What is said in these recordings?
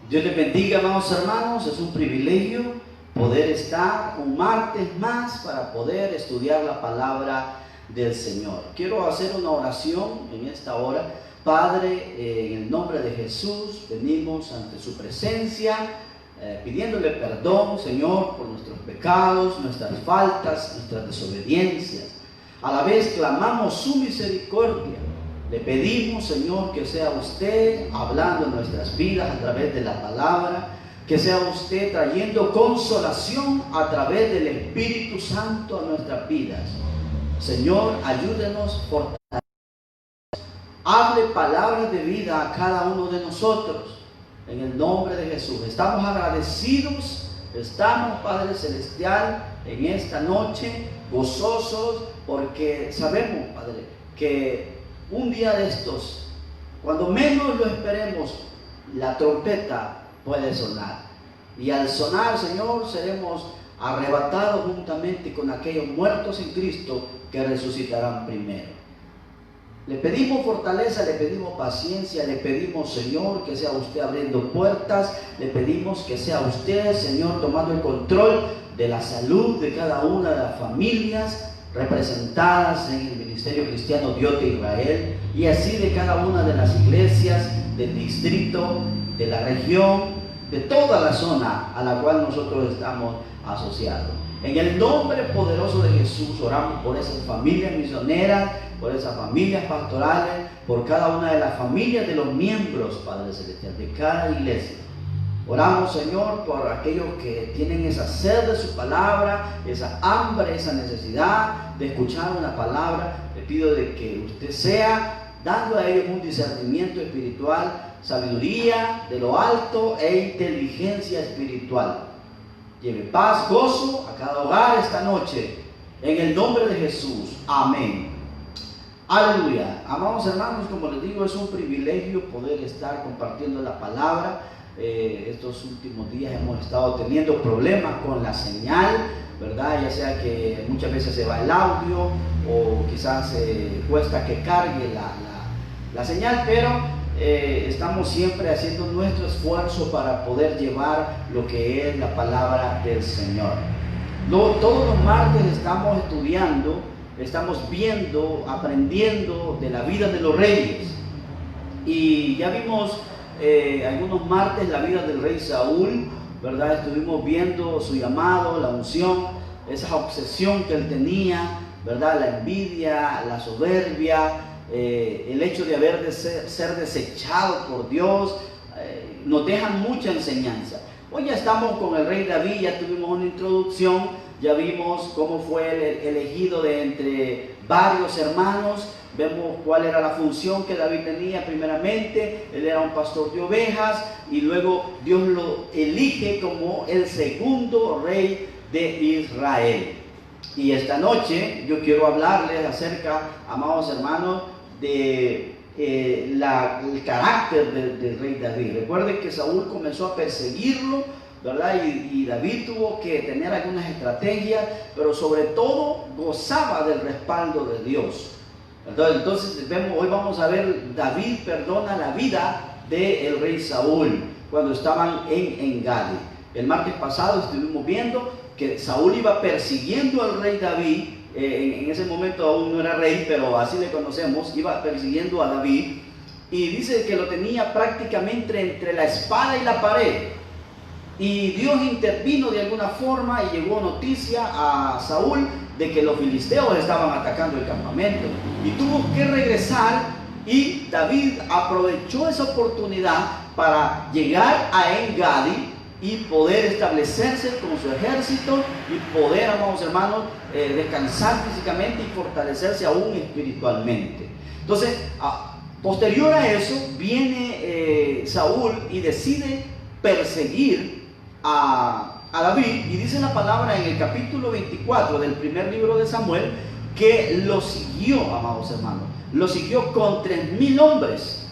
Dios les bendiga, amados hermanos. Es un privilegio poder estar un martes más para poder estudiar la palabra del Señor. Quiero hacer una oración en esta hora. Padre, en el nombre de Jesús, venimos ante su presencia, pidiéndole perdón, Señor, por nuestros pecados, nuestras faltas, nuestras desobediencias. A la vez clamamos su misericordia. Le pedimos, Señor, que sea usted hablando en nuestras vidas a través de la palabra, que sea usted trayendo consolación a través del Espíritu Santo a nuestras vidas. Señor, ayúdenos, fortalecenos. Hable palabras de vida a cada uno de nosotros, en el nombre de Jesús. Estamos agradecidos, estamos, Padre Celestial, en esta noche, gozosos, porque sabemos, Padre, que un día de estos, cuando menos lo esperemos, la trompeta puede sonar. Y al sonar, Señor, seremos arrebatados juntamente con aquellos muertos en Cristo que resucitarán primero. Le pedimos fortaleza, le pedimos paciencia, le pedimos, Señor, que sea usted abriendo puertas, le pedimos que sea usted, Señor, tomando el control de la salud de cada una de las familias representadas en el Ministerio Cristiano Dios de Israel, y así de cada una de las iglesias del distrito, de la región, de toda la zona a la cual nosotros estamos asociados. En el nombre poderoso de Jesús oramos por esas familias misioneras, por esas familias pastorales, por cada una de las familias de los miembros, Padre Celestial, de cada iglesia. Oramos, Señor, por aquellos que tienen esa sed de su palabra, esa hambre, esa necesidad de escuchar una palabra. Le pido de que usted sea dando a ellos un discernimiento espiritual, sabiduría de lo alto e inteligencia espiritual. Lleve paz, gozo a cada hogar esta noche, en el nombre de Jesús. Amén. Aleluya. Amados hermanos, como les digo, es un privilegio poder estar compartiendo la palabra. Estos últimos días hemos estado teniendo problemas con la señal, ¿verdad? Ya sea que muchas veces se va el audio o quizás cuesta que cargue la señal, pero estamos siempre haciendo nuestro esfuerzo para poder llevar lo que es la palabra del Señor. Todos los martes estamos estudiando, estamos viendo, aprendiendo de la vida de los reyes, y ya vimos algunos martes la vida del rey Saúl, ¿verdad? Estuvimos viendo su llamado, la unción, esa obsesión que él tenía, ¿verdad? La envidia, la soberbia, el hecho de haber de ser desechado por Dios, nos dejan mucha enseñanza. Hoy ya estamos con el rey David, ya tuvimos una introducción, ya vimos cómo fue el elegido de entre varios hermanos. Vemos cuál era la función que David tenía. Primeramente, él era un pastor de ovejas, y luego Dios lo elige como el segundo rey de Israel. Y esta noche yo quiero hablarles acerca, amados hermanos, de el carácter del rey David. Recuerden que Saúl comenzó a perseguirlo, ¿verdad? Y David tuvo que tener algunas estrategias, pero sobre todo gozaba del respaldo de Dios. Entonces hoy vamos a ver, David perdona la vida del rey Saúl cuando estaban en Engadi. El martes pasado estuvimos viendo que Saúl iba persiguiendo al rey David. En ese momento aún no era rey, pero así le conocemos. Iba persiguiendo a David, y dice que lo tenía prácticamente entre la espada y la pared. Y Dios intervino de alguna forma y llegó noticia a Saúl de que los filisteos estaban atacando el campamento, y tuvo que regresar, y David aprovechó esa oportunidad para llegar a Engadi y poder establecerse con su ejército y poder, amados hermanos, descansar físicamente y fortalecerse aún espiritualmente. Entonces, posterior a eso, viene Saúl y decide perseguir a David, y dice la palabra en el capítulo 24 del primer libro de Samuel que lo siguió, amados hermanos, lo siguió con 3,000 hombres.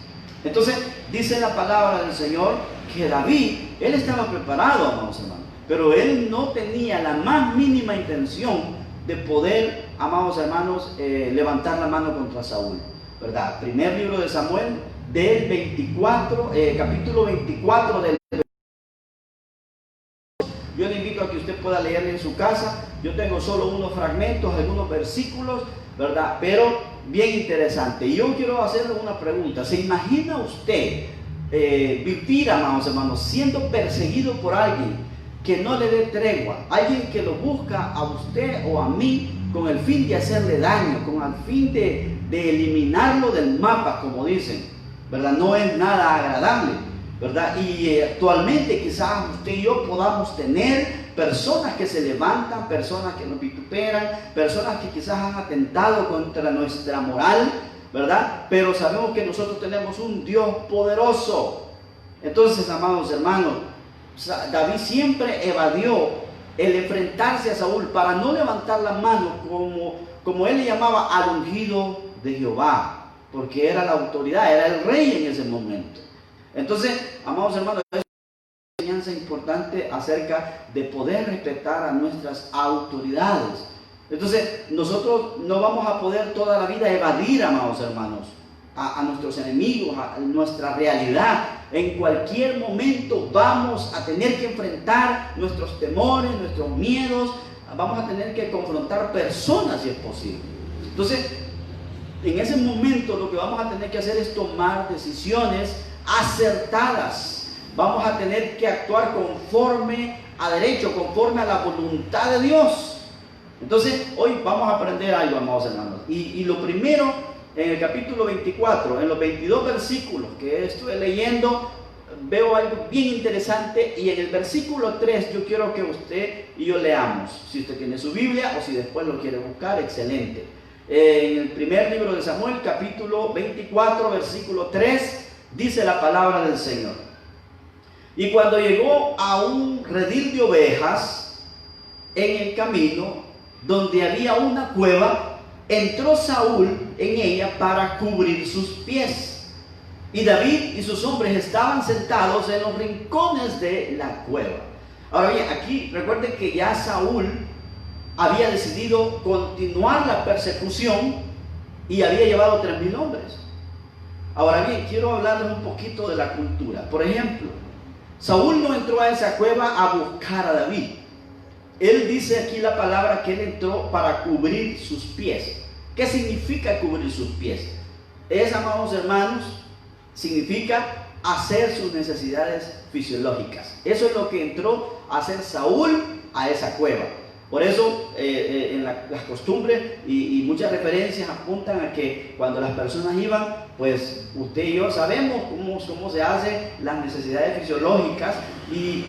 Entonces dice la palabra del Señor que David, él estaba preparado, amados hermanos, pero él no tenía la más mínima intención de poder, amados hermanos, levantar la mano contra Saúl, ¿verdad? Primer libro de Samuel del 24, capítulo 24 del invito a que usted pueda leerle en su casa. Yo tengo solo unos fragmentos, algunos versículos, ¿verdad? Pero bien interesante. Y yo quiero hacerle una pregunta. ¿Se imagina usted vivir, amados hermanos, siendo perseguido por alguien que no le dé tregua? Alguien que lo busca a usted o a mí con el fin de hacerle daño, con el fin de eliminarlo del mapa, como dicen, ¿verdad? No es nada agradable, ¿verdad? Y actualmente quizás usted y yo podamos tener personas que se levantan, personas que nos vituperan, personas que quizás han atentado contra nuestra moral, ¿verdad? Pero sabemos que nosotros tenemos un Dios poderoso. Entonces, amados hermanos, David siempre evadió el enfrentarse a Saúl para no levantar la mano como él le llamaba al ungido de Jehová, porque era la autoridad, era el rey en ese momento. Entonces, amados hermanos, es una enseñanza importante acerca de poder respetar a nuestras autoridades. Entonces, nosotros no vamos a poder toda la vida evadir, amados hermanos, a nuestros enemigos, a nuestra realidad. En cualquier momento vamos a tener que enfrentar nuestros temores, nuestros miedos, vamos a tener que confrontar personas si es posible. Entonces, en ese momento lo que vamos a tener que hacer es tomar decisiones acertadas. Vamos a tener que actuar conforme a derecho, conforme a la voluntad de Dios. Entonces, hoy vamos a aprender algo, amados hermanos. Y lo primero, en el capítulo 24, en los 22 versículos que estuve leyendo, veo algo bien interesante. Y en el versículo 3 yo quiero que usted y yo leamos. Si usted tiene su Biblia o si después lo quiere buscar, excelente. En el primer libro de Samuel, capítulo 24, versículo 3, dice la palabra del Señor. Y cuando llegó a un redil de ovejas, en el camino donde había una cueva, entró Saúl en ella para cubrir sus pies. Y David y sus hombres estaban sentados en los rincones de la cueva. Ahora bien, aquí recuerden que ya Saúl había decidido continuar la persecución y había llevado 3,000 hombres. Ahora bien, quiero hablarles un poquito de la cultura. Por ejemplo, Saúl no entró a esa cueva a buscar a David. Él dice aquí la palabra que él entró para cubrir sus pies. ¿Qué significa cubrir sus pies? Es, amados hermanos, significa hacer sus necesidades fisiológicas. Eso es lo que entró a hacer Saúl a esa cueva. Por eso en las costumbres y muchas referencias apuntan a que cuando las personas iban, pues usted y yo sabemos cómo se hacen las necesidades fisiológicas, y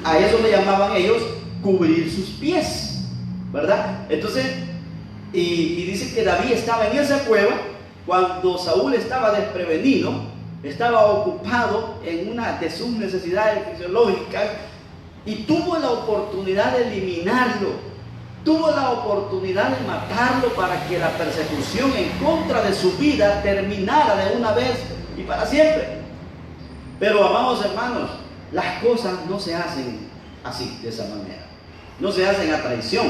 a eso le llamaban ellos cubrir sus pies, ¿verdad? Entonces, y dice que David estaba en esa cueva cuando Saúl estaba desprevenido, estaba ocupado en una de sus necesidades fisiológicas, y tuvo la oportunidad de eliminarlo, tuvo la oportunidad de matarlo para que la persecución en contra de su vida terminara de una vez y para siempre. Pero, amados hermanos, las cosas no se hacen así, de esa manera, no se hacen a traición.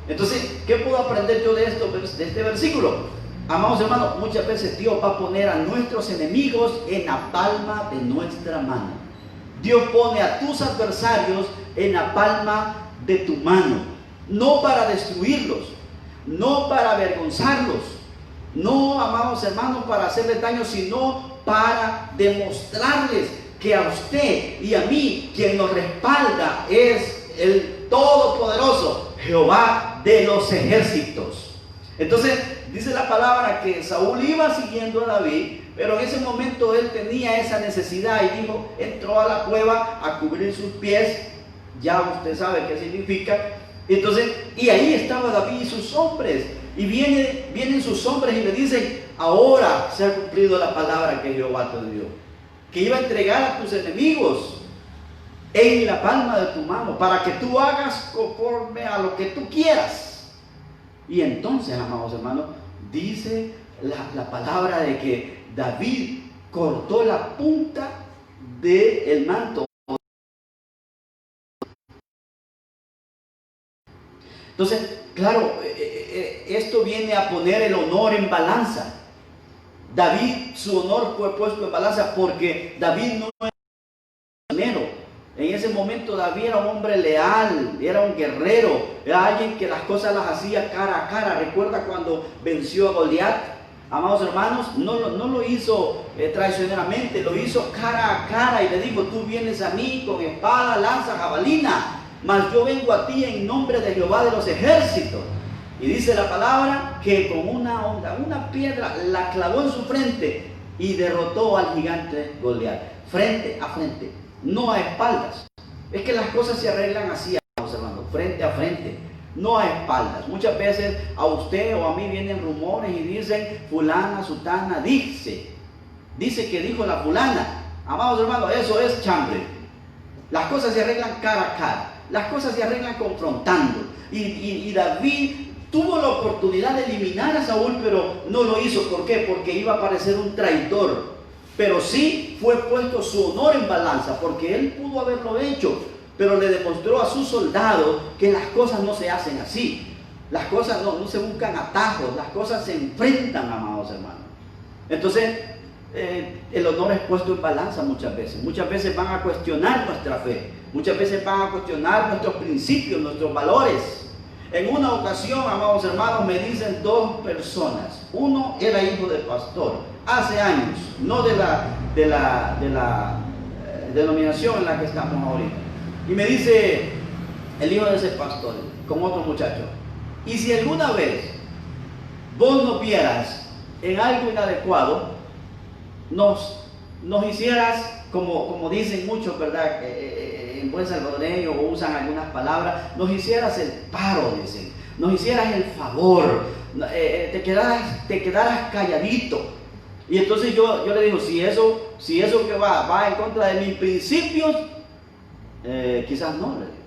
Entonces, ¿qué puedo aprender yo de este versículo? Amados hermanos, muchas veces Dios va a poner a nuestros enemigos en la palma de nuestra mano. Dios pone a tus adversarios en la palma de tu mano, no para destruirlos, no para avergonzarlos, no, amados hermanos, para hacerles daño, sino para demostrarles que a usted y a mí quien nos respalda es el Todopoderoso, Jehová de los ejércitos. Entonces dice la palabra que Saúl iba siguiendo a David, pero en ese momento él tenía esa necesidad y dijo, entró a la cueva a cubrir sus pies. Ya usted sabe qué significa. Entonces, y ahí estaba David y sus hombres, y vienen sus hombres y le dicen, ahora se ha cumplido la palabra que Jehová te dio, que iba a entregar a tus enemigos en la palma de tu mano, para que tú hagas conforme a lo que tú quieras. Y entonces, amados hermanos, dice la palabra de que David cortó la punta del manto. Entonces, claro, esto viene a poner el honor en balanza. David, su honor fue puesto en balanza porque David no era prisionero En ese momento David era un hombre leal, era un guerrero, era alguien que las cosas las hacía cara a cara. Recuerda cuando venció a Goliat, amados hermanos, no lo hizo traicioneramente, lo hizo cara a cara y le dijo: tú vienes a mí con espada, lanza, jabalina, mas yo vengo a ti en nombre de Jehová de los ejércitos. Y dice la palabra que con una piedra la clavó en su frente y derrotó al gigante Goliat, frente a frente, no a espaldas. Es que las cosas se arreglan así, hermanos, frente a frente, no a espaldas. Muchas veces a usted o a mí vienen rumores y dicen: fulana, sutana, dice que dijo la fulana. Amados hermanos, eso es chambre. Las cosas se arreglan cara a cara, las cosas se arreglan confrontando. Y David tuvo la oportunidad de eliminar a Saúl, pero no lo hizo. ¿Por qué? Porque iba a parecer un traidor. Pero sí fue puesto su honor en balanza, porque él pudo haberlo hecho, pero le demostró a sus soldados que las cosas no se hacen así. Las cosas no se buscan atajos, las cosas se enfrentan, amados hermanos. Entonces, el honor es puesto en balanza muchas veces. Muchas veces van a cuestionar nuestra fe, muchas veces van a cuestionar nuestros principios, nuestros valores. En una ocasión, amados hermanos, me dicen dos personas. Uno era hijo de pastor, hace años, no de la denominación en la que estamos ahorita. Y me dice el hijo de ese pastor, con otro muchacho: y si alguna vez vos nos vieras en algo inadecuado, nos hicieras, como dicen muchos, ¿verdad? En buen salvadoreño, o usan algunas palabras, nos hicieras el paro, dicen, nos hicieras el favor, te quedaras calladito. Y entonces yo le digo: si eso que va en contra de mis principios, quizás no, le digo.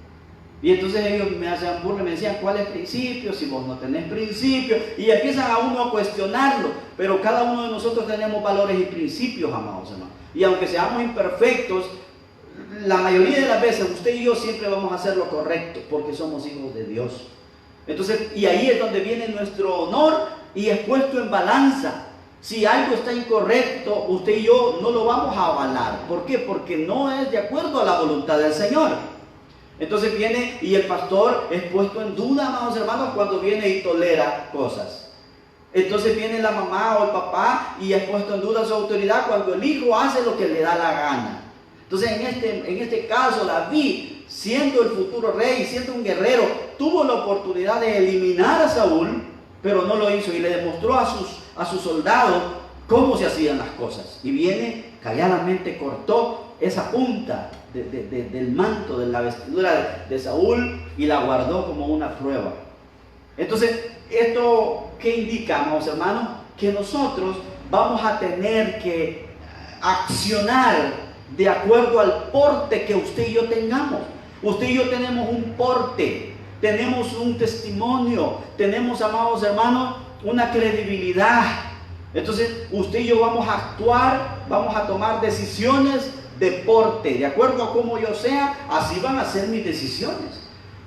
Y entonces ellos me hacían burla, me decían: ¿cuáles principios? Si vos no tenés principios. Y empiezan a uno a cuestionarlo. Pero cada uno de nosotros tenemos valores y principios, amados hermanos. Y aunque seamos imperfectos, la mayoría de las veces usted y yo siempre vamos a hacer lo correcto, porque somos hijos de Dios. Entonces, y ahí es donde viene nuestro honor y es puesto en balanza. Si algo está incorrecto, usted y yo no lo vamos a avalar. ¿Por qué? Porque no es de acuerdo a la voluntad del Señor. Entonces viene y el pastor es puesto en duda, amados hermanos, cuando viene y tolera cosas. Entonces viene la mamá o el papá y es puesto en duda su autoridad cuando el hijo hace lo que le da la gana. Entonces en este caso, David, siendo el futuro rey, siendo un guerrero, tuvo la oportunidad de eliminar a Saúl, pero no lo hizo y le demostró a sus soldados cómo se hacían las cosas. Y viene, calladamente cortó esa punta del manto, de la vestidura de Saúl, y la guardó como una prueba. Entonces, ¿esto qué indica, amados hermanos? Que nosotros vamos a tener que accionar de acuerdo al porte que usted y yo tengamos. Usted y yo tenemos un porte, tenemos un testimonio, tenemos, amados hermanos, una credibilidad. Entonces, usted y yo vamos a actuar, vamos a tomar decisiones de porte. De acuerdo a cómo yo sea, así van a ser mis decisiones.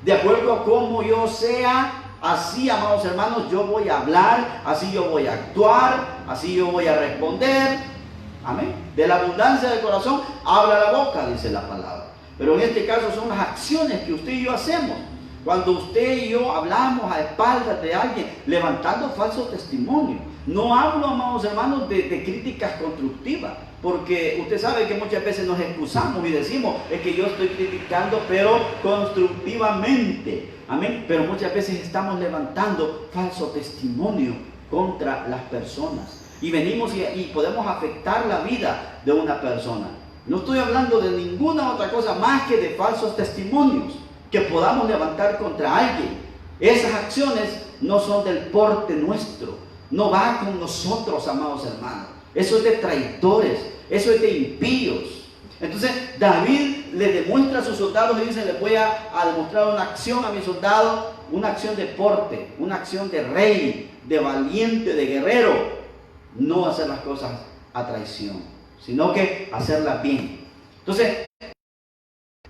De acuerdo a cómo yo sea, así, amados hermanos, yo voy a hablar, así yo voy a actuar, así yo voy a responder. Amén. De la abundancia del corazón habla la boca, dice la palabra. Pero en este caso son las acciones que usted y yo hacemos. Cuando usted y yo hablamos a espaldas de alguien, levantando falsos testimonios. No hablo, amados hermanos, de críticas constructivas, porque usted sabe que muchas veces nos excusamos y decimos: es que yo estoy criticando, pero constructivamente. Amén. Pero muchas veces estamos levantando falso testimonio contra las personas. Y venimos y podemos afectar la vida de una persona. No estoy hablando de ninguna otra cosa más que de falsos testimonios que podamos levantar contra alguien. Esas acciones no son del porte nuestro, no va con nosotros, amados hermanos. Eso es de traidores, eso es de impíos. Entonces David le demuestra a sus soldados y dice: les voy a demostrar una acción a mis soldados, una acción de porte, una acción de rey, de valiente, de guerrero. No hacer las cosas a traición, sino que hacerlas bien. Entonces,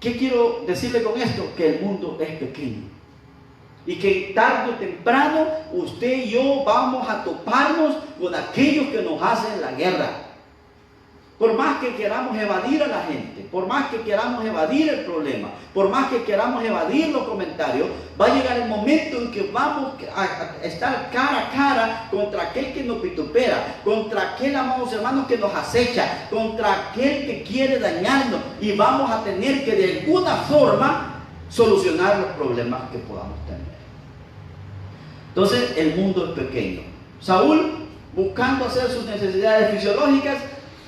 ¿qué quiero decirle con esto? Que el mundo es pequeño y que tarde o temprano usted y yo vamos a toparnos con aquellos que nos hacen la guerra. Por más que queramos evadir a la gente, por más que queramos evadir el problema, por más que queramos evadir los comentarios, va a llegar el momento en que vamos a estar cara a cara contra aquel que nos vitupera, contra aquel, amados hermanos, que nos acecha, contra aquel que quiere dañarnos, y vamos a tener que de alguna forma solucionar los problemas que podamos tener. Entonces el mundo es pequeño. Saúl, buscando hacer sus necesidades fisiológicas,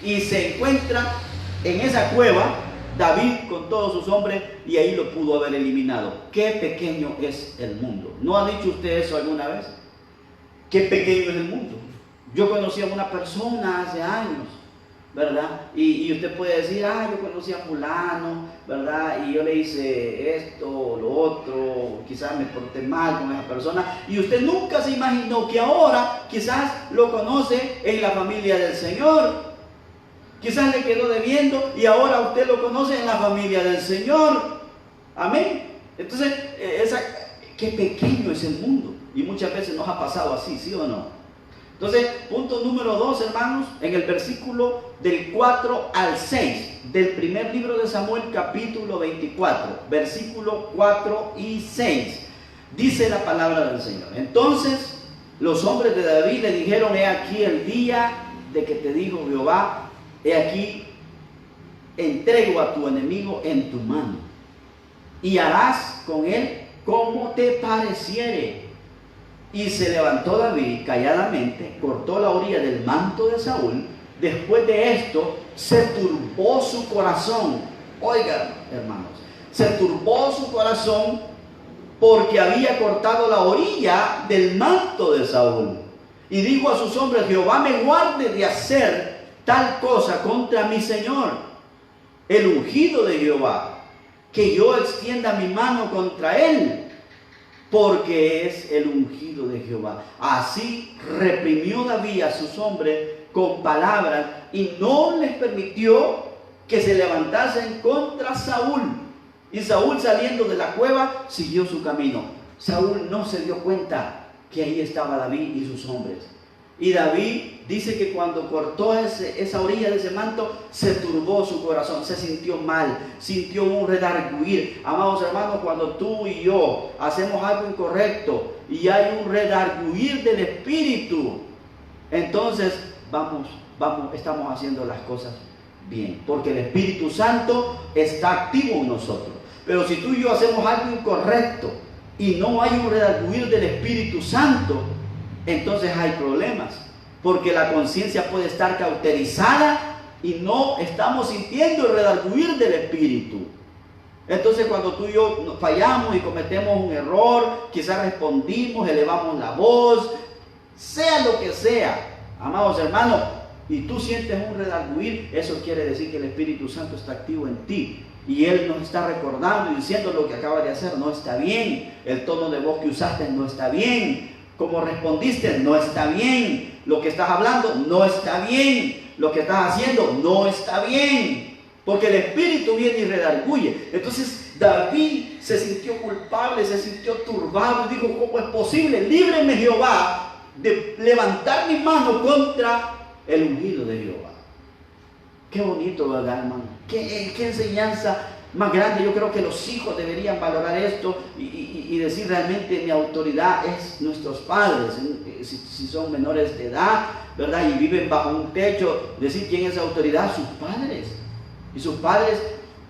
y se encuentra en esa cueva David con todos sus hombres, y ahí lo pudo haber eliminado. Qué pequeño es el mundo. ¿No ha dicho usted eso alguna vez? Qué pequeño es el mundo. Yo conocí a una persona hace años, ¿verdad? Y usted puede decir, yo conocí a fulano, ¿verdad? Y yo le hice esto, lo otro, quizás me porté mal con esa persona, y usted nunca se imaginó que ahora quizás lo conoce en la familia del Señor. Quizás le quedó debiendo y ahora usted lo conoce en la familia del Señor. Amén. Entonces, qué pequeño es el mundo. Y muchas veces nos ha pasado así, ¿sí o no? Entonces, punto número 2, hermanos, en el versículo del 4 al 6 del primer libro de Samuel, capítulo 24, versículo 4 y 6, dice la palabra del Señor. Entonces, los hombres de David le dijeron: he aquí el día de que te dijo Jehová, he aquí, entrego a tu enemigo en tu mano, y harás con él como te pareciere. Y se levantó David calladamente, cortó la orilla del manto de Saúl. Después de esto, se turbó su corazón. Oigan, hermanos, se turbó su corazón porque había cortado la orilla del manto de Saúl. Y dijo a sus hombres: Jehová me guarde de hacer tal cosa contra mi Señor, el ungido de Jehová, que yo extienda mi mano contra él, porque es el ungido de Jehová. Así reprimió David a sus hombres con palabras, y no les permitió que se levantasen contra Saúl. Y Saúl, saliendo de la cueva, siguió su camino. Saúl no se dio cuenta que ahí estaba David y sus hombres. Y David dice que cuando cortó esa orilla de ese manto, se turbó su corazón, se sintió mal, sintió un redarguir. Amados hermanos, cuando tú y yo hacemos algo incorrecto y hay un redarguir del Espíritu, entonces estamos haciendo las cosas bien, porque el Espíritu Santo está activo en nosotros. Pero si tú y yo hacemos algo incorrecto y no hay un redarguir del Espíritu Santo, entonces hay problemas, porque la conciencia puede estar cauterizada y no estamos sintiendo el redarguir del Espíritu. Entonces, cuando tú y yo fallamos y cometemos un error, quizás respondimos, elevamos la voz, sea lo que sea, amados hermanos, y tú sientes un redarguir, eso quiere decir que el Espíritu Santo está activo en ti. Y Él nos está recordando y diciendo: lo que acabas de hacer no está bien, el tono de voz que usaste no está bien, como respondiste no está bien, lo que estás hablando no está bien, lo que estás haciendo no está bien, porque el Espíritu viene y redarguye. Entonces David se sintió culpable, se sintió turbado y dijo: ¿cómo es posible? Líbreme, Jehová, de levantar mi mano contra el ungido de Jehová. Qué bonito, ¿verdad, hermano? Qué enseñanza más grande. Yo creo que los hijos deberían valorar esto y decir: realmente mi autoridad es nuestros padres, si son menores de edad, ¿verdad? Y viven bajo un techo, decir quién es la autoridad, sus padres. Y sus padres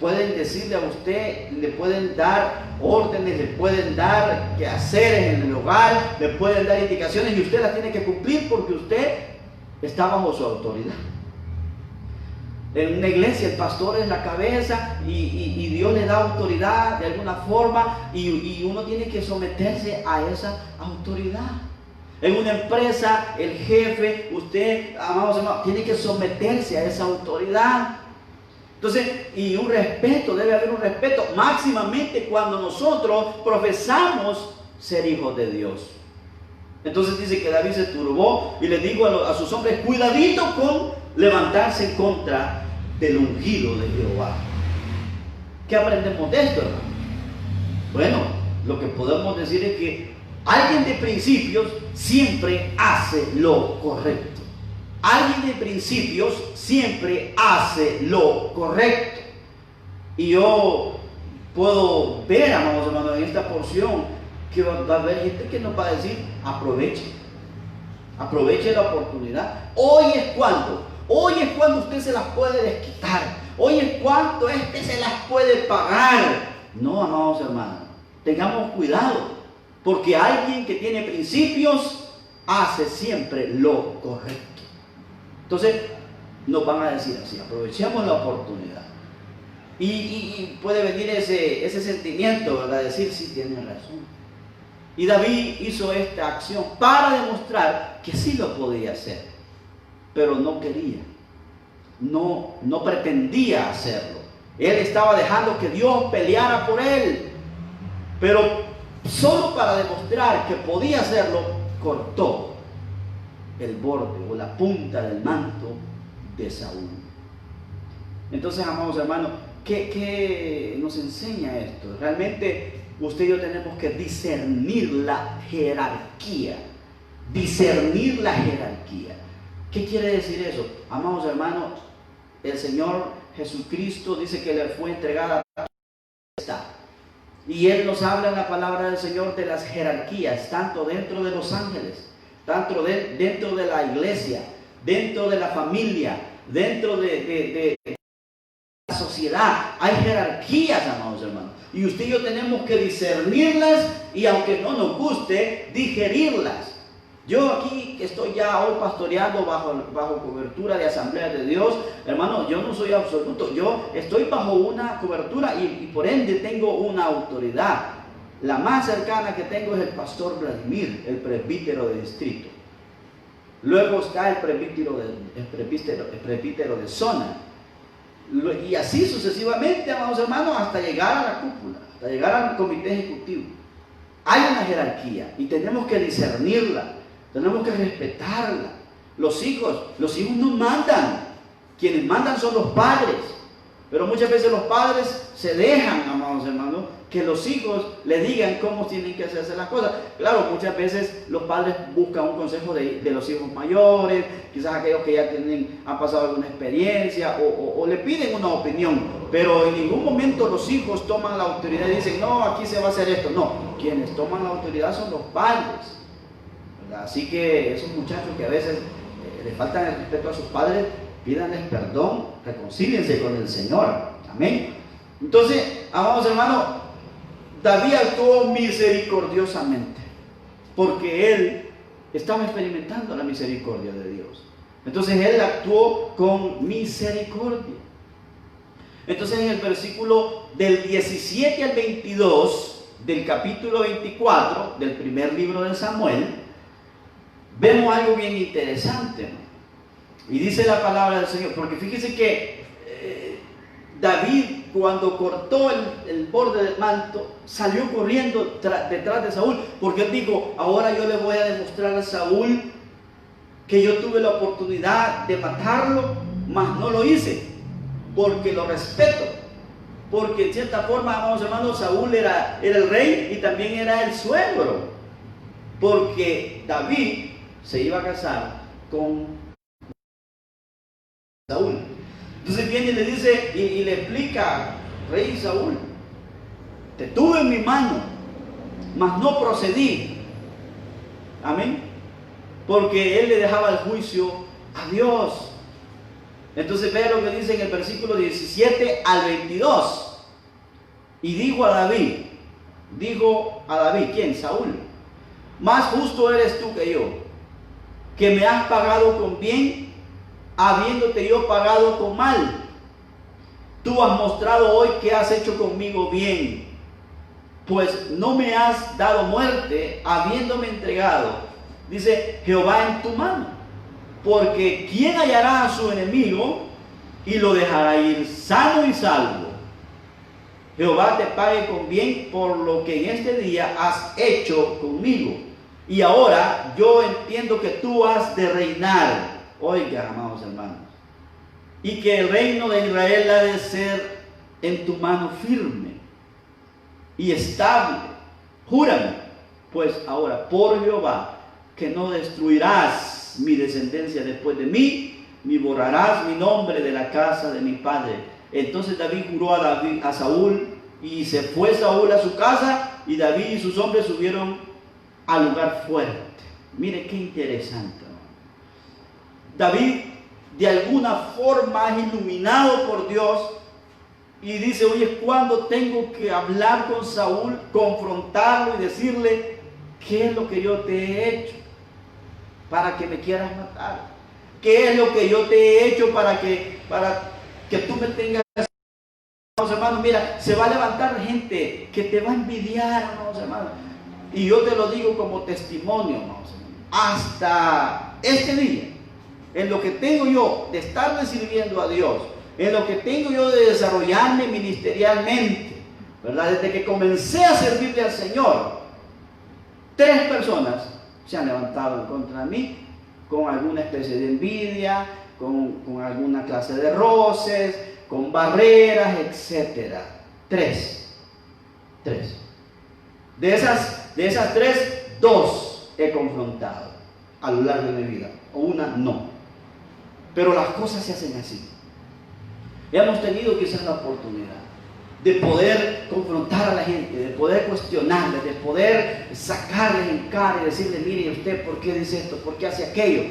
pueden decirle a usted, le pueden dar órdenes, le pueden dar quehaceres en el hogar, le pueden dar indicaciones, y usted las tiene que cumplir porque usted está bajo su autoridad. En una iglesia el pastor es la cabeza y Dios le da autoridad de alguna forma, y uno tiene que someterse a esa autoridad. En una empresa el jefe, usted, amados hermanos, tiene que someterse a esa autoridad. Entonces, y un respeto, debe haber un respeto, máximamente cuando nosotros profesamos ser hijos de Dios. Entonces dice que David se turbó y le dijo a sus hombres: cuidadito con levantarse en contra del ungido de Jehová. ¿Qué aprendemos de esto, hermano? Bueno, lo que podemos decir es que alguien de principios siempre hace lo correcto. alguien de principios siempre hace lo correcto. Y yo puedo ver, amados hermanos, en esta porción que va a haber gente que nos va a decir: aproveche la oportunidad. Hoy es cuando usted se las puede desquitar. Hoy es cuando se las puede pagar. No, amados hermanos, tengamos cuidado, porque alguien que tiene principios hace siempre lo correcto. Entonces nos van a decir así: aprovechemos la oportunidad. Y puede venir ese sentimiento, ¿verdad? Decir: sí, tiene razón. Y David hizo esta acción para demostrar que sí lo podía hacer, pero no quería, no pretendía hacerlo. Él estaba dejando que Dios peleara por él, pero solo para demostrar que podía hacerlo, cortó el borde o la punta del manto de Saúl. Entonces, amados hermanos, ¿qué nos enseña esto? Realmente usted y yo tenemos que discernir la jerarquía. Discernir la jerarquía. ¿Qué quiere decir eso? Amados hermanos, el Señor Jesucristo dice que le fue entregada esta. Y Él nos habla en la palabra del Señor de las jerarquías, tanto dentro de los ángeles, tanto dentro de la iglesia, dentro de la familia, dentro de la sociedad. Hay jerarquías, amados hermanos. Y usted y yo tenemos que discernirlas y, aunque no nos guste, digerirlas. Yo aquí estoy ya hoy pastoreando bajo cobertura de Asamblea de Dios. Hermano, yo no soy absoluto. Yo estoy bajo una cobertura y por ende tengo una autoridad. La más cercana que tengo es el pastor Vladimir, el presbítero de distrito. Luego está el presbítero de zona. Y así sucesivamente, amados hermanos, hasta llegar a la cúpula, hasta llegar al comité ejecutivo. Hay una jerarquía y tenemos que discernirla, tenemos que respetarla. Los hijos no mandan, quienes mandan son los padres, pero muchas veces los padres se dejan, amados hermanos, que los hijos le digan cómo tienen que hacerse las cosas. Claro, muchas veces los padres buscan un consejo de los hijos mayores, quizás aquellos que ya han pasado alguna experiencia o le piden una opinión, pero en ningún momento los hijos toman la autoridad y dicen: no, aquí se va a hacer esto. No, quienes toman la autoridad son los padres, ¿verdad? Así que esos muchachos que a veces le faltan el respeto a sus padres, pídanles perdón, reconcíliense con el Señor. Amén. Entonces, amados hermanos, David actuó misericordiosamente porque él estaba experimentando la misericordia de Dios. Entonces él actuó con misericordia. Entonces, en el versículo del 17 al 22 del capítulo 24 del primer libro de Samuel, vemos algo bien interesante, ¿no? Y dice la palabra del Señor, porque fíjese que David, cuando cortó el borde del manto, salió corriendo detrás de Saúl, porque él dijo: ahora yo le voy a demostrar a Saúl que yo tuve la oportunidad de matarlo, mas no lo hice, porque lo respeto. Porque en cierta forma, amados hermanos, Saúl era el rey y también era el suegro, porque David se iba a casar con Saúl. Entonces viene y le dice y le explica: rey Saúl, te tuve en mi mano, mas no procedí. Amén. Porque él le dejaba el juicio a Dios. Entonces ve lo que dice en el versículo 17 al 22. Y dijo a David, ¿quién? Saúl: más justo eres tú que yo, que me has pagado con bien, habiéndote yo pagado con mal. Tú has mostrado hoy que has hecho conmigo bien, pues no me has dado muerte, habiéndome entregado, dice, Jehová en tu mano. Porque ¿quién hallará a su enemigo y lo dejará ir sano y salvo? Jehová te pague con bien por lo que en este día has hecho conmigo. Y ahora yo entiendo que tú has de reinar. Oiga, amados hermanos, y que el reino de Israel ha de ser en tu mano firme y estable. Júrame pues ahora por Jehová que no destruirás mi descendencia después de mí, ni borrarás mi nombre de la casa de mi padre. Entonces David juró a Saúl, y se fue Saúl a su casa, y David y sus hombres subieron al lugar fuerte. Mire qué interesante, ¿no? David de alguna forma es iluminado por Dios y dice: oye, ¿cuándo tengo que hablar con Saúl, confrontarlo y decirle qué es lo que yo te he hecho para que me quieras matar? ¿Qué es lo que yo te he hecho para que tú me tengas? Hermanos, mira, se va a levantar gente que te va a envidiar, hermanos, hermanos. Y yo te lo digo como testimonio, hermanos, hasta este día, en lo que tengo yo de estarle sirviendo a Dios, en lo que tengo yo de desarrollarme ministerialmente, ¿verdad? Desde que comencé a servirle al Señor, 3 personas se han levantado en contra de mí con alguna especie de envidia, con alguna clase de roces, con barreras, etc. 3. De esas 3, 2 he confrontado a lo largo de mi vida, o una no. Pero las cosas se hacen así. Hemos tenido quizás la oportunidad de poder confrontar a la gente, de poder cuestionarles, de poder sacarles en cara y decirle: mire usted, ¿por qué dice esto? ¿Por qué hace aquello?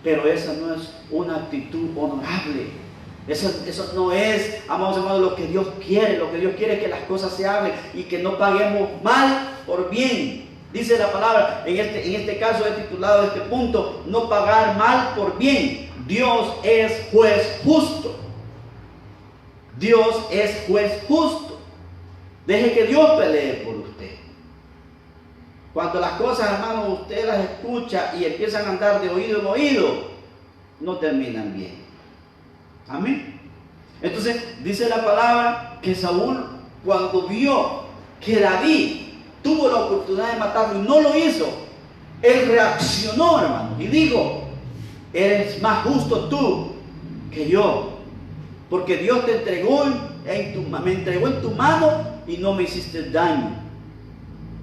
Pero esa no es una actitud honorable. Eso no es, amados hermanos, lo que Dios quiere. Lo que Dios quiere es que las cosas se hablen y que no paguemos mal por bien. Dice la palabra, en este caso he titulado este punto: no pagar mal por bien. Dios es juez justo. Dios es juez justo. Deje que Dios pelee por usted. Cuando las cosas, hermanos, usted las escucha y empiezan a andar de oído en oído, no terminan bien. Amén. Entonces dice la palabra que Saúl, cuando vio que David tuvo la oportunidad de matarlo y no lo hizo, él reaccionó, hermano, y dijo: eres más justo tú que yo, porque Dios te entregó me entregó en tu mano y no me hiciste daño.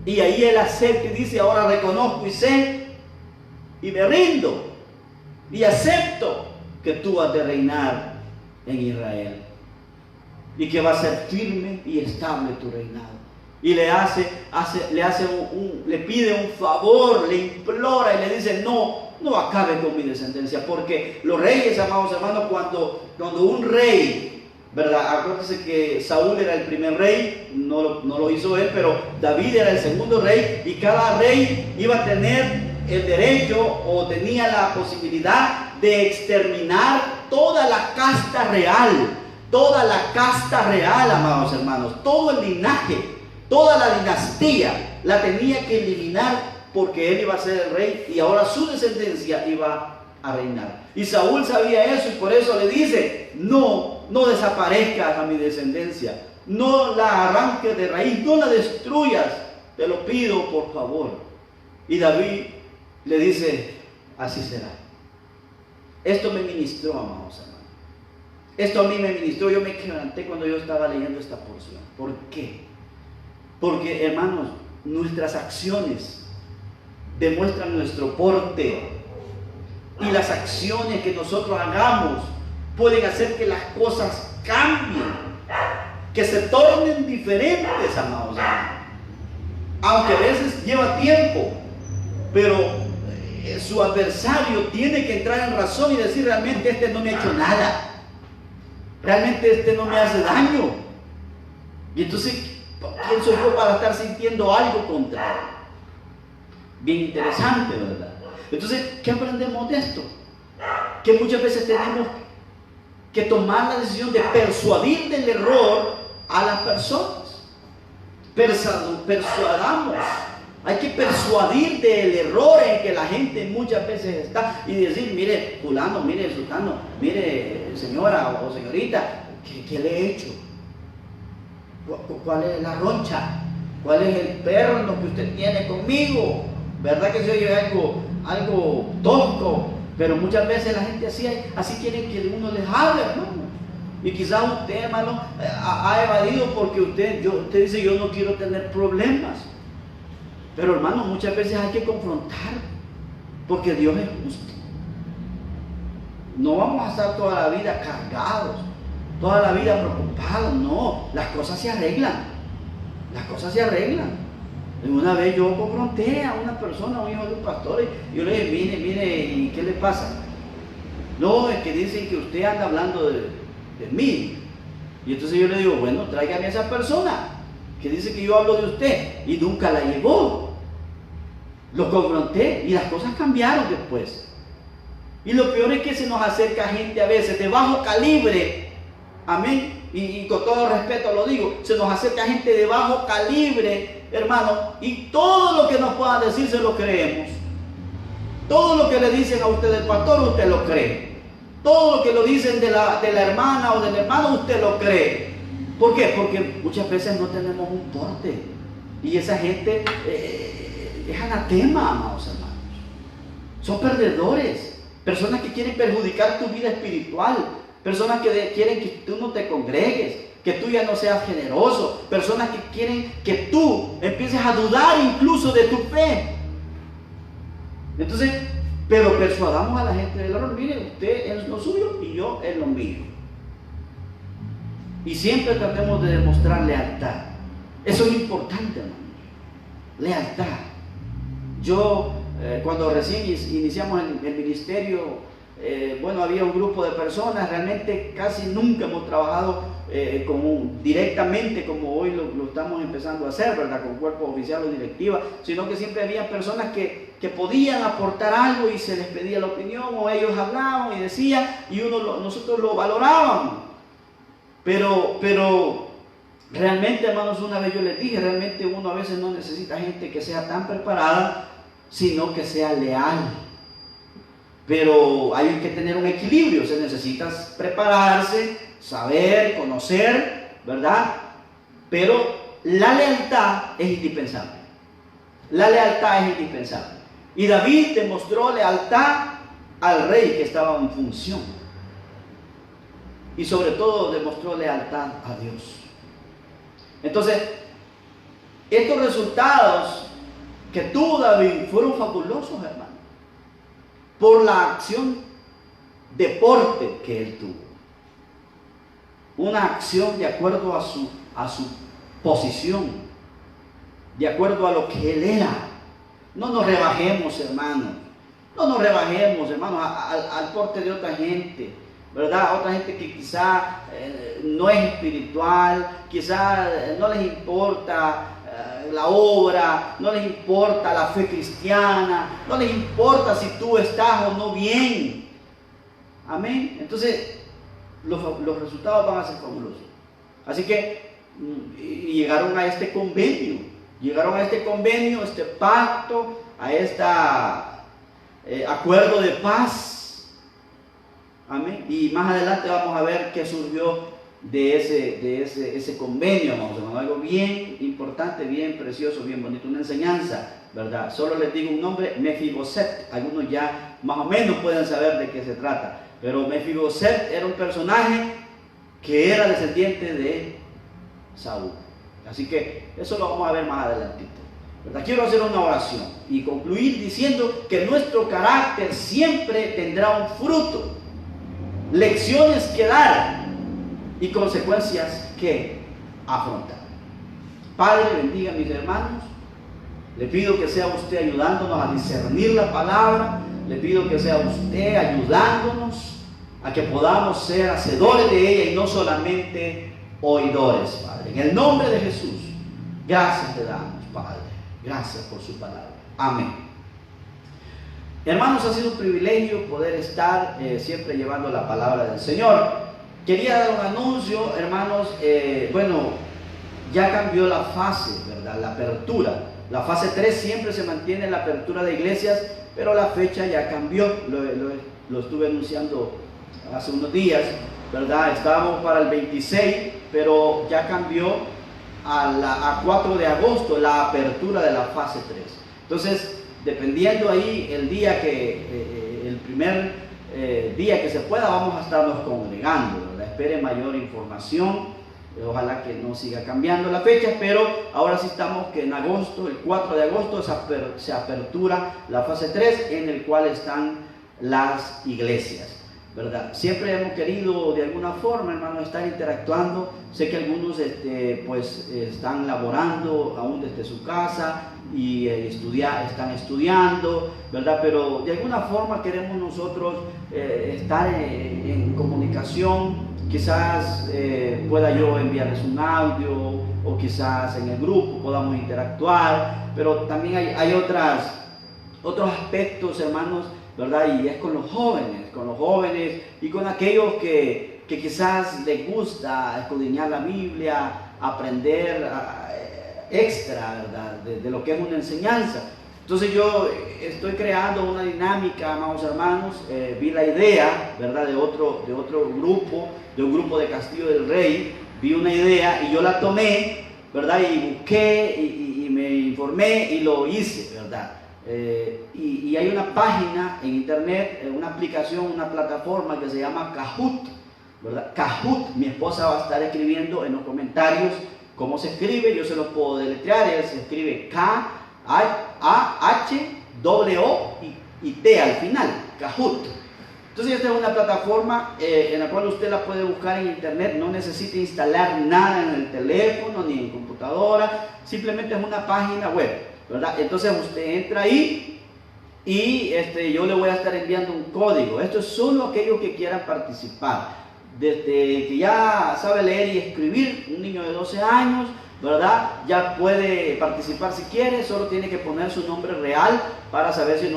Y ahí él acepta y dice: ahora reconozco y sé y me rindo y acepto que tú has de reinar en Israel y que va a ser firme y estable tu reinado. Y le pide un favor, le implora y le dice: no acabe con mi descendencia, porque los reyes, amados hermanos, cuando un rey, ¿verdad? Acuérdense que Saúl era el primer rey, no lo hizo él, pero David era el segundo rey, y cada rey iba a tener el derecho o tenía la posibilidad de exterminar toda la casta real, amados hermanos, todo el linaje, toda la dinastía la tenía que eliminar, porque él iba a ser el rey y ahora su descendencia iba a reinar. Y Saúl sabía eso y por eso le dice: no desaparezcas a mi descendencia, no la arranques de raíz, no la destruyas, te lo pido por favor. Y David le dice: así será. Esto me ministró, amados hermanos. Esto a mí me ministró. Yo me quebranté cuando yo estaba leyendo esta porción. ¿Por qué? Porque, hermanos, nuestras acciones demuestran nuestro porte, y las acciones que nosotros hagamos pueden hacer que las cosas cambien, que se tornen diferentes, amados hermanos. Aunque a veces lleva tiempo, pero su adversario tiene que entrar en razón y decir: realmente este no me ha hecho nada, realmente este no me hace daño. Y entonces, ¿quién soy yo para estar sintiendo algo contra él? Bien interesante, ¿verdad? Entonces, ¿qué aprendemos de esto? Que muchas veces tenemos que tomar la decisión de persuadir del error a las personas. Persuadamos. Hay que persuadir del error en que la gente muchas veces está y decir: mire fulano, mire sultano, mire señora o señorita, ¿qué le he hecho? ¿Cuál es la roncha? ¿Cuál es el perno que usted tiene conmigo? ¿Verdad que se oye algo tosco? Pero muchas veces la gente así quiere que uno les hable, hermano. Y quizás usted, hermano, ha evadido porque usted dice: yo no quiero tener problemas. Pero, hermano, muchas veces hay que confrontar, porque Dios es justo. No vamos a estar toda la vida cargados, toda la vida preocupados. No, las cosas se arreglan. Las cosas se arreglan. Una vez yo confronté a una persona, a un hijo de un pastor, y yo le dije, mire, ¿y qué le pasa? No, es que dicen que usted anda hablando de mí. Y entonces yo le digo, bueno, tráigame a esa persona que dice que yo hablo de usted, y nunca la llevó. Lo confronté y las cosas cambiaron después. Y lo peor es que se nos acerca gente a veces de bajo calibre, amén, y con todo respeto lo digo, se nos acerca gente de bajo calibre, hermano, y todo lo que nos puedan decir se lo creemos. Todo lo que le dicen a usted del pastor, usted lo cree. Todo lo que lo dicen de la hermana o del hermano, usted lo cree. ¿Por qué? Porque muchas veces no tenemos un porte. Y esa gente es anatema, amados hermanos. Son perdedores. Personas que quieren perjudicar tu vida espiritual. Personas que quieren que tú no te congregues, que tú ya no seas generoso. Personas que quieren que tú empieces a dudar incluso de tu fe. Entonces, pero persuadamos a la gente del error. Mire, usted en lo suyo y yo en lo mío. Y siempre tratemos de demostrar lealtad. Eso es importante, hermano. Lealtad. Yo, cuando recién iniciamos el ministerio, bueno, había un grupo de personas, realmente casi nunca hemos trabajado directamente como hoy lo estamos empezando a hacer, ¿verdad? Con cuerpo oficial o directiva, sino que siempre había personas que podían aportar algo y se les pedía la opinión, o ellos hablaban y decían, y nosotros lo valorábamos. Pero realmente, hermanos, una vez yo les dije, realmente uno a veces no necesita gente que sea tan preparada, sino que sea leal. Pero hay que tener un equilibrio, se necesita prepararse, saber, conocer, ¿verdad? Pero la lealtad es indispensable. La lealtad es indispensable. Y David demostró lealtad al rey que estaba en función. Y sobre todo demostró lealtad a Dios. Entonces, estos resultados que tuvo David fueron fabulosos, hermano, por la acción deporte que él tuvo. Una acción de acuerdo a su posición, de acuerdo a lo que él era. No nos rebajemos, hermanos. No nos rebajemos, hermanos, al porte de otra gente, ¿verdad? Otra gente que quizá no es espiritual, quizá no les importa la obra, no les importa la fe cristiana, no les importa si tú estás o no bien. Amén. Entonces, los resultados van a ser fabulosos. Así que llegaron a este convenio, este pacto, a este acuerdo de paz. Amén. Y más adelante vamos a ver qué surgió de ese convenio, vamos a algo bien importante, bien precioso, bien bonito, una enseñanza, ¿verdad? Solo les digo un nombre, Mefiboset. Algunos ya más o menos pueden saber de qué se trata, pero Mefiboset era un personaje que era descendiente de Saúl. Así que eso lo vamos a ver más adelantito, ¿verdad? Quiero hacer una oración y concluir diciendo que nuestro carácter siempre tendrá un fruto, lecciones que dar y consecuencias que afrontar. Padre, bendiga a mis hermanos. Le pido que sea usted ayudándonos a discernir la palabra. Le pido que sea usted ayudándonos a que podamos ser hacedores de ella y no solamente oidores, Padre. En el nombre de Jesús, gracias te damos, Padre. Gracias por su palabra. Amén. Hermanos, ha sido un privilegio poder estar siempre llevando la palabra del Señor. Quería dar un anuncio, hermanos. Bueno, ya cambió la fase, ¿verdad? La apertura. La fase 3 siempre se mantiene la apertura de iglesias, pero la fecha ya cambió. Lo estuve anunciando hace unos días, ¿verdad? Estábamos para el 26, pero ya cambió a 4 de agosto la apertura de la fase 3. Entonces, dependiendo ahí el día el primer día que se pueda, vamos a estarnos congregando, ¿verdad? Espere mayor información, ojalá que no siga cambiando la fecha, pero ahora sí estamos que en agosto, el 4 de agosto se apertura la fase 3, en el cual están las iglesias. ¿verdad? Siempre hemos querido de alguna forma, hermano, estar interactuando. Sé que algunos pues están laborando aún desde su casa y están estudiando, ¿verdad? Pero de alguna forma queremos nosotros estar en comunicación. Quizás pueda yo enviarles un audio, o quizás en el grupo podamos interactuar, pero también hay otros aspectos, hermanos, ¿verdad? Y es con los jóvenes y con aquellos que quizás les gusta escudriñar la Biblia, aprender extra, ¿verdad? De lo que es una enseñanza. Entonces yo estoy creando una dinámica, amados hermanos. Vi la idea, ¿verdad? De otro grupo, de un grupo de Castillo del Rey. Vi una idea y yo la tomé, ¿verdad? Y busqué y me informé y lo hice, ¿verdad? Y hay una página en internet, una aplicación, una plataforma que se llama Kahoot, ¿verdad? Kahoot. Mi esposa va a estar escribiendo en los comentarios cómo se escribe. Yo se lo puedo deletrear. Él se escribe K-A-H-O-O-T al final, Kahoot. Entonces esta es una plataforma en la cual usted la puede buscar en internet. No necesita instalar nada en el teléfono ni en computadora, simplemente es una página web, ¿verdad? Entonces usted entra ahí y yo le voy a estar enviando un código. Esto es solo aquellos que quieran participar. Desde que ya sabe leer y escribir, un niño de 12 años, ¿verdad? Ya puede participar si quiere. Solo tiene que poner su nombre real para saber si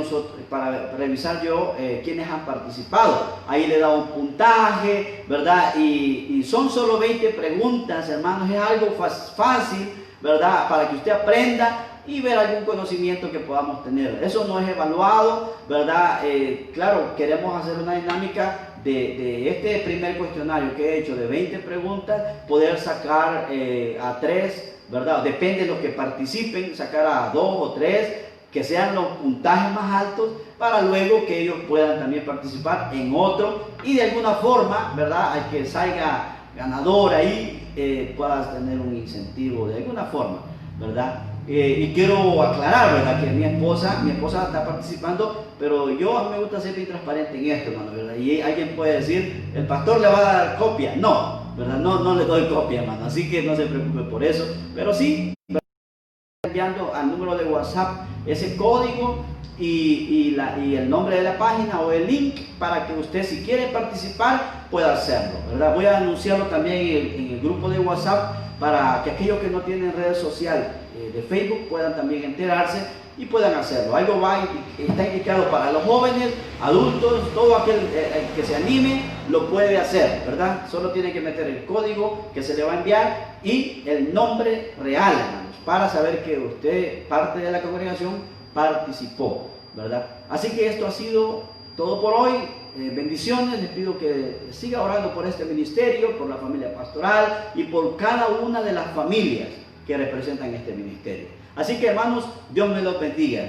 para revisar yo quiénes han participado. Ahí le da un puntaje, ¿verdad? Y son solo 20 preguntas, hermanos. Es algo fácil, ¿verdad? Para que usted aprenda y ver algún conocimiento que podamos tener. Eso no es evaluado, ¿verdad? Claro, queremos hacer una dinámica de este primer cuestionario que he hecho de 20 preguntas, poder sacar a 3, ¿verdad? Depende de los que participen, sacar a 2 o 3, que sean los puntajes más altos, para luego que ellos puedan también participar en otro, y de alguna forma, ¿verdad? Al que salga ganador ahí, puedas tener un incentivo de alguna forma, ¿verdad? Y quiero aclarar, ¿verdad? Que mi esposa está participando, pero a mí me gusta ser bien transparente en esto, hermano, ¿verdad? Y alguien puede decir, el pastor le va a dar copia. No, ¿verdad? No le doy copia, hermano, así que no se preocupe por eso, pero sí, enviando al número de WhatsApp ese código y el nombre de la página o el link para que usted, si quiere participar, pueda hacerlo, ¿verdad? Voy a anunciarlo también en el grupo de WhatsApp para que aquellos que no tienen redes sociales de Facebook puedan también enterarse y puedan hacerlo. Algo está indicado para los jóvenes, adultos, todo aquel que se anime lo puede hacer, ¿verdad? Solo tiene que meter el código que se le va a enviar y el nombre real, hermanos, para saber que usted, parte de la congregación, participó, ¿verdad? Así que esto ha sido todo por hoy. Bendiciones. Les pido que siga orando por este ministerio, por la familia pastoral y por cada una de las familias que representan este ministerio. Así que, hermanos, Dios me los bendiga.